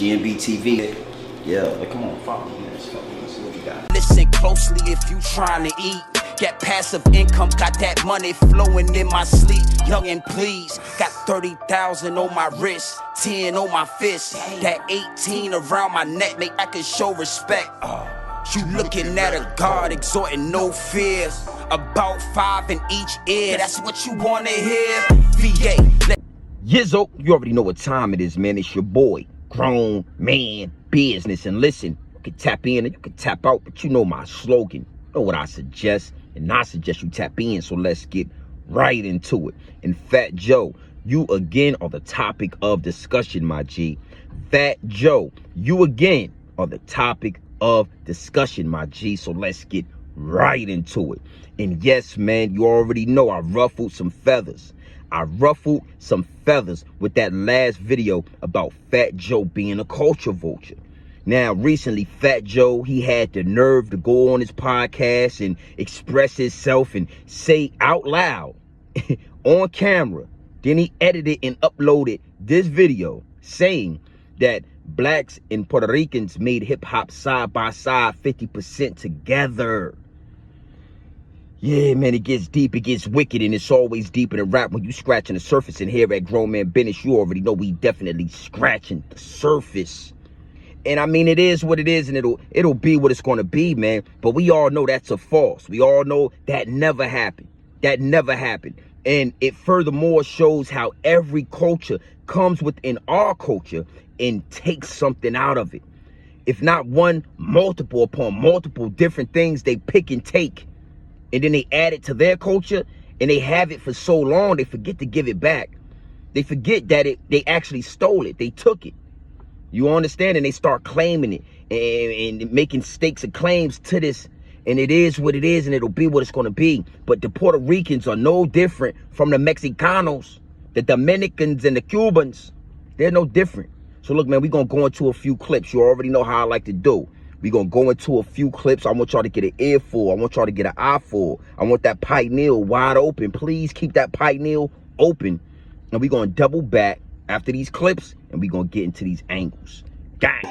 GMBTV. Yeah, like, come on, follow me. Let's see what we got. Listen closely if you trying to eat. Get passive income, got that money flowing in my sleep. Young and please, got 30,000 on my wrist, 10 on my fist. That 18 around my neck, make I can show respect. You looking at a God exhorting no fear. About 5 in each ear, that's what you wanna hear. VA. Yizzo, you already know what time it is, man. It's your boy, Grown Man Business. And listen, you can tap in and you can tap out, but you know my slogan. You know what I suggest, and I suggest you tap in. So let's get right into it. And Fat Joe, you again are the topic of discussion, my G. Fat Joe, you again are the topic of discussion, my G. So let's get right into it. And yes, man, you already know I ruffled some feathers. I ruffled some feathers with that last video about Fat Joe being a culture vulture. Now, recently, Fat Joe, he had the nerve to go on his podcast and express himself and say out loud on camera. Then he edited and uploaded this video saying that blacks and Puerto Ricans made hip hop side by side 50% together. Yeah, man, it gets deep, it gets wicked, and it's always deep in the rap when you scratching the surface. And here at Grown Man Business, you already know we definitely scratching the surface. And I mean, it is what it is, and it'll be what it's going to be, man. But we all know that's a false. We all know that never happened. That never happened. And it furthermore shows how every culture comes within our culture and takes something out of it. If not one, multiple upon multiple different things they pick and take. And then they add it to their culture, and they have it for so long, they forget to give it back. They forget that they actually stole it. They took it. You understand? And they start claiming it and making stakes and claims to this. And it is what it is, and it'll be what it's going to be. But the Puerto Ricans are no different from the Mexicanos, the Dominicans, and the Cubans. They're no different. So look, man, we're going to go into a few clips. You already know how I like to do. We're going to go into a few clips. I want y'all to get an ear full. I want y'all to get an eye full. I want that pineal wide open. Please keep that pineal open. And we're going to double back after these clips, and we're going to get into these angles. Gang.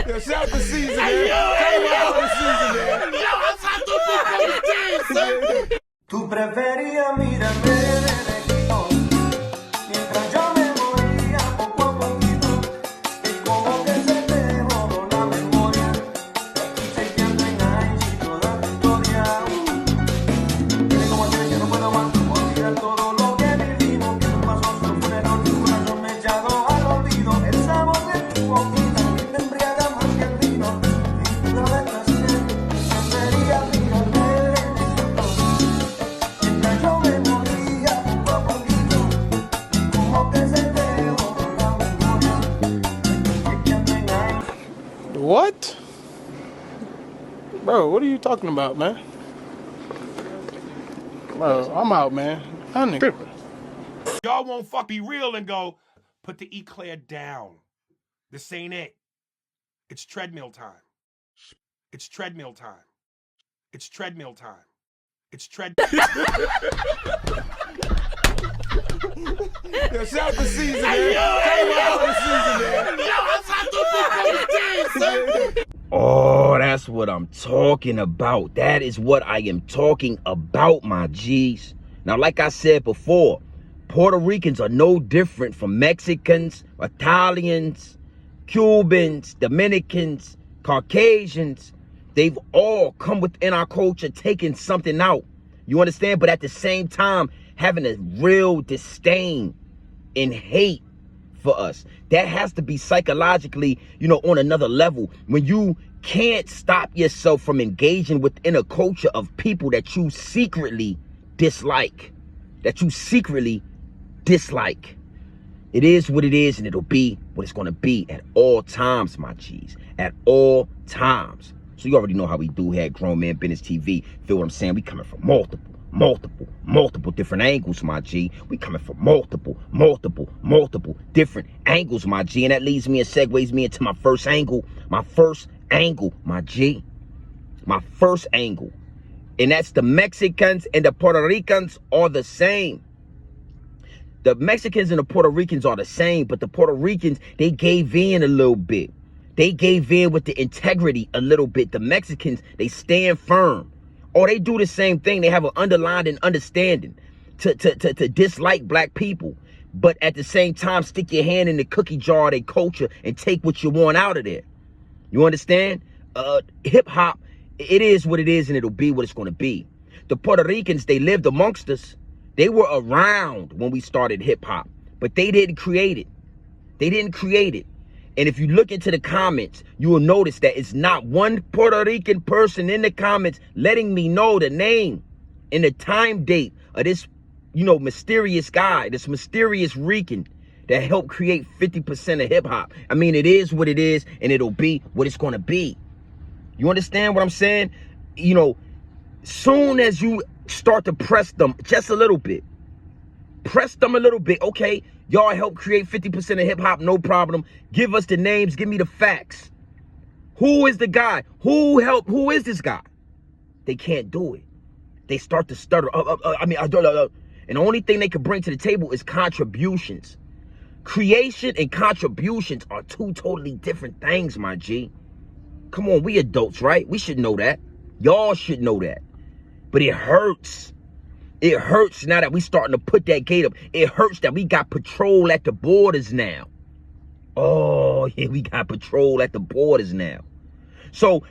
Yo, shout the season, man. Shout the season, man. Yo, Tú preferías mirarme de lejito, mientras yo me moría poco a poquito. Es como que se te borró la memoria, chequeando en IG toda tu historia. Dime cómo hacer, yo no puedo más olvidar todo lo que vivimos. Que nos pasó solo fue un error, tu corazón me echado al olvido. El sabor de tu boquita me embriaga más que el vino. Y tú la ves así, preferías mirarme de lejito. Yo me moría poco a poquito, como que se te borró la memoria. What? Bro, what are you talking about, man? Bro, I'm out, man. I'm tripping. Y'all won't be real and go, put the eclair down. This ain't it. It's treadmill time. It's treadmill time. It's treadmill time. It's treadmill. Yo, shout the season, man. Shout the season, man. Oh, that's what I'm talking about. That is what I am talking about, my G's. Now, like I said before, Puerto Ricans are no different from Mexicans, Italians, Cubans, Dominicans, Caucasians. They've all come within our culture taking something out. You understand? But at the same time, having a real disdain and hate for us. That has to be psychologically, on another level. When you can't stop yourself from engaging within a culture of people that you secretly dislike. It is what it is, and it'll be what it's going to be at all times, my G's. At all times. So you already know how we do here at Grown Man Business TV. Feel what I'm saying? We coming from multiple different angles, my G. We coming from multiple different angles, my G. And that leads me and segues me into my first angle. My first angle, my G. My first angle. And that's the Mexicans and the Puerto Ricans are the same. The Mexicans and the Puerto Ricans are the same, but the Puerto Ricans, they gave in a little bit. They gave in with the integrity a little bit. The Mexicans, they stand firm. Or they do the same thing. They have an underlying understanding to dislike black people. But at the same time, stick your hand in the cookie jar of their culture and take what you want out of there. You understand? Hip hop, it is what it is, and it'll be what it's going to be. The Puerto Ricans, they lived amongst us. They were around when we started hip hop, but they didn't create it. And if you look into the comments, you will notice that it's not one Puerto Rican person in the comments letting me know the name and the time date of this, mysterious guy, this mysterious Rican that helped create 50% of hip hop. I mean, it is what it is, and it'll be what it's going to be. You understand what I'm saying? Soon as you start to press them just a little bit, okay, y'all help create 50% of hip hop, no problem. Give us the names, give me the facts. Who is the guy? Who is this guy? They can't do it. They start to stutter. And the only thing they can bring to the table is contributions. Creation and contributions are two totally different things, my G. Come on, we adults, right? We should know that. Y'all should know that. But it hurts. It hurts now that we starting to put that gate up. It hurts that we got patrol at the borders now. Oh, yeah, we got patrol at the borders now. So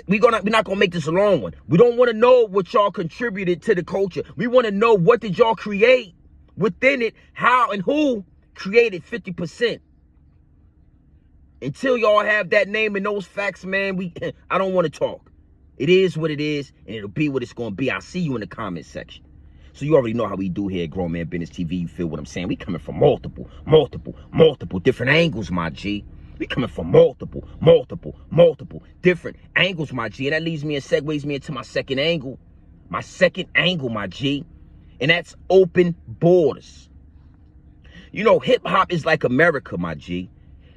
we're not gonna make this a long one. We don't want to know what y'all contributed to the culture. We want to know, what did y'all create within it, how and who created 50%. Until y'all have that name and those facts, man, I don't want to talk. It is what it is, and it'll be what it's going to be. I'll see you in the comment section. So you already know how we do here at Grown Man Business TV. You feel what I'm saying? We coming from multiple different angles, my G. We coming from multiple different angles, my G. And that leads me and segues me into my second angle. My second angle, my G. And that's open borders. Hip hop is like America, my G.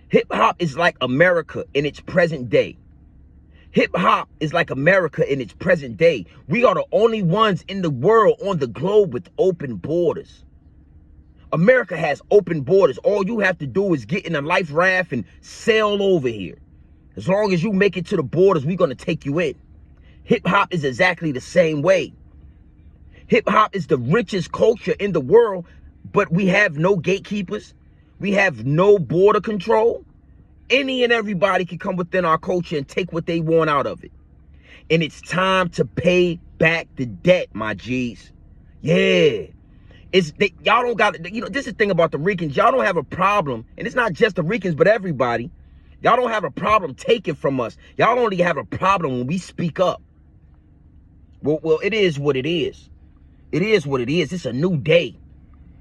Hip hop is like America in its present day. Hip hop is like America in its present day. We are the only ones in the world on the globe with open borders. America has open borders. All you have to do is get in a life raft and sail over here. As long as you make it to the borders, we're going to take you in. Hip hop is exactly the same way. Hip hop is the richest culture in the world, but we have no gatekeepers. We have no border control. Any and everybody can come within our culture and take what they want out of it. And it's time to pay back the debt, my G's. Yeah. Y'all don't got, this is the thing about the Ricans. Y'all don't have a problem, and it's not just the Ricans, but everybody. Y'all don't have a problem taking from us. Y'all only have a problem when we speak up. Well, it is what it is. It is what it is. It's a new day.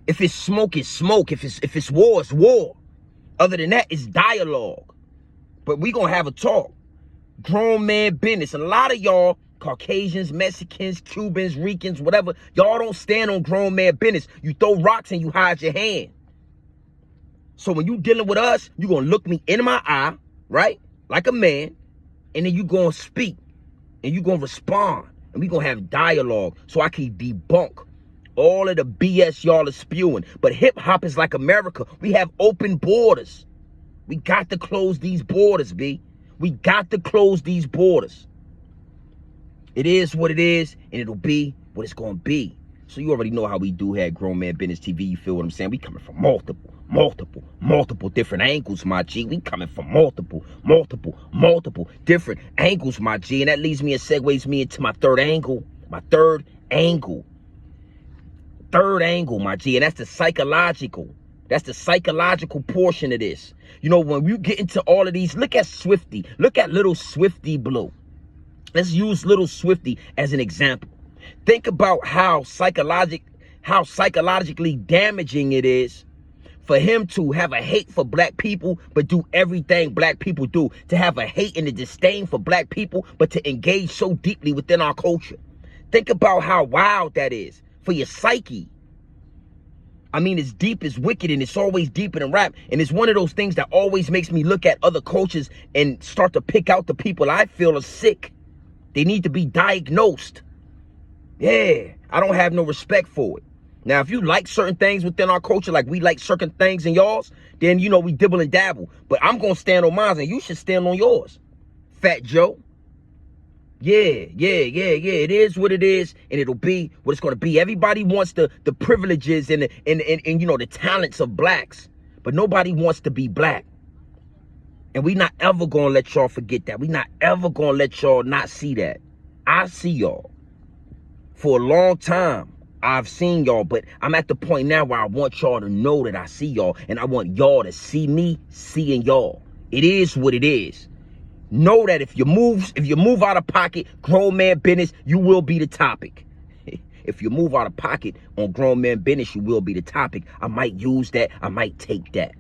If it's smoke, it's smoke. If it's war, it's war. Other than that, it's dialogue. But we gonna have a talk. Grown man business. And a lot of y'all, Caucasians, Mexicans, Cubans, Ricans, whatever, y'all don't stand on grown man business. You throw rocks and you hide your hand. So when you dealing with us, you gonna look me in my eye, right? Like a man. And then you gonna speak. And you gonna respond. And we gonna have dialogue so I can debunk all of the BS y'all are spewing. But hip hop is like America. We have open borders. We got to close these borders, B. We got to close these borders. It is what it is, and it'll be what it's going to be. So you already know how we do here at Grown Man Business TV. You feel what I'm saying? We coming from multiple different angles, my G. We coming from multiple different angles, my G. And that leads me and segues me into my third angle. My third angle, my G. And that's the psychological That's the psychological portion of this. You know, when you get into all of these, look at Swifty. Look at little Swifty Blue. Let's use little Swifty as an example. Think about how psychologically damaging it is for him to have a hate for black people, but do everything black people do. To have a hate and a disdain for black people, but to engage so deeply within our culture. Think about how wild that is for your psyche. I mean, it's deep, it's wicked, and it's always deeper than rap. And it's one of those things that always makes me look at other cultures and start to pick out the people I feel are sick. They need to be diagnosed. Yeah, I don't have no respect for it. Now, if you like certain things within our culture, like we like certain things in yours, then, you know, we dibble and dabble. But I'm going to stand on mine, and you should stand on yours. Fat Joe. Yeah. It is what it is, and it'll be what it's going to be. Everybody wants the privileges and you know, the talents of blacks, but nobody wants to be black. And we not ever going to let y'all forget that. We not ever going to let y'all not see that. I see y'all. For a long time, I've seen y'all, but I'm at the point now where I want y'all to know that I see y'all, and I want y'all to see me seeing y'all. It is what it is. Know that if you move out of pocket, grown man business, you will be the topic. If you move out of pocket on grown man business, you will be the topic. I might use that. I might take that.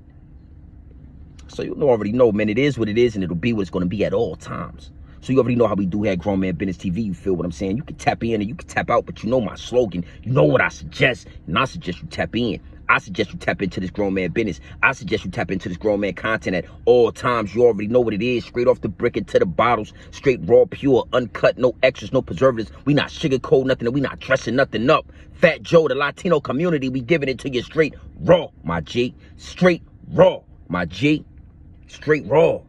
So you already know, man, it is what it is, and it'll be what it's going to be at all times. So you already know how we do here at Grown Man Business TV. You feel what I'm saying? You can tap in and you can tap out, but you know my slogan. You know what I suggest, and I suggest you tap in. I suggest you tap into this grown man business. I suggest you tap into this grown man content at all times. You already know what it is. Straight off the brick into the bottles. Straight raw, pure, uncut, no extras, no preservatives. We not sugarcoat nothing, and we not dressing nothing up. Fat Joe, the Latino community, we giving it to you straight raw, my G. Straight raw, my G. Straight raw.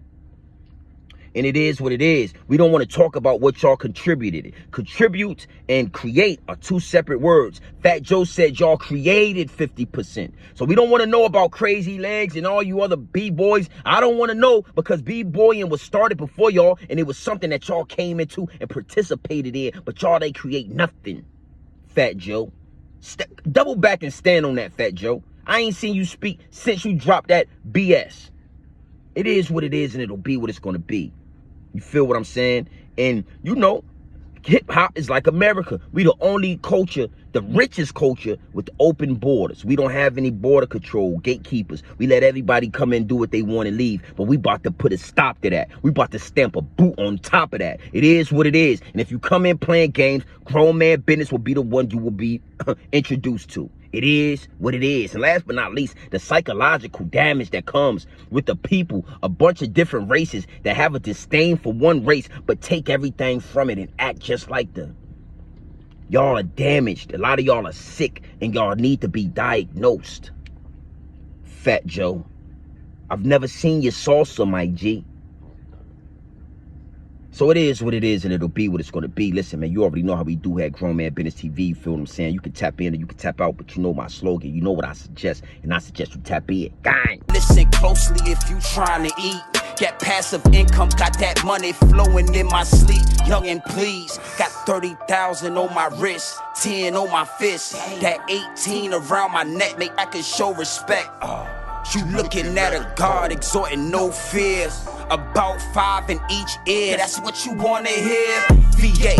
And it is what it is. We don't want to talk about what y'all contributed. Contribute and create are two separate words. Fat Joe said y'all created 50%. So we don't want to know about Crazy Legs and all you other B-boys. I don't want to know, because B-boying was started before y'all, and it was something that y'all came into and participated in, but y'all they create nothing. Fat Joe. Double back and stand on that, Fat Joe. I ain't seen you speak since you dropped that BS. It is what it is, and it'll be what it's going to be. You feel what I'm saying? And, you know, hip-hop is like America. We the only culture, the richest culture with open borders. We don't have any border control, gatekeepers. We let everybody come in and do what they want and leave. But we about to put a stop to that. We about to stamp a boot on top of that. It is what it is. And if you come in playing games, grown man business will be the one you will be introduced to. It is what it is. And last but not least, the psychological damage that comes with the people, a bunch of different races that have a disdain for one race, but take everything from it and act just like them. Y'all are damaged. A lot of y'all are sick, and y'all need to be diagnosed. Fat Joe. I've never seen your salsa, my G. So it is what it is, and it'll be what it's going to be. Listen, man, you already know how we do here at Grown Man Business TV. You feel what I'm saying? You can tap in or you can tap out, but you know my slogan. You know what I suggest, and I suggest you tap in. Gang. Listen closely if you trying to eat. Get passive income, got that money flowing in my sleep. Young and please, got 30,000 on my wrist, 10 on my fist. That 18 around my neck, make I can show respect. You looking at a God exhorting no fear. About 5 in each ear, that's what you wanna hear. VA,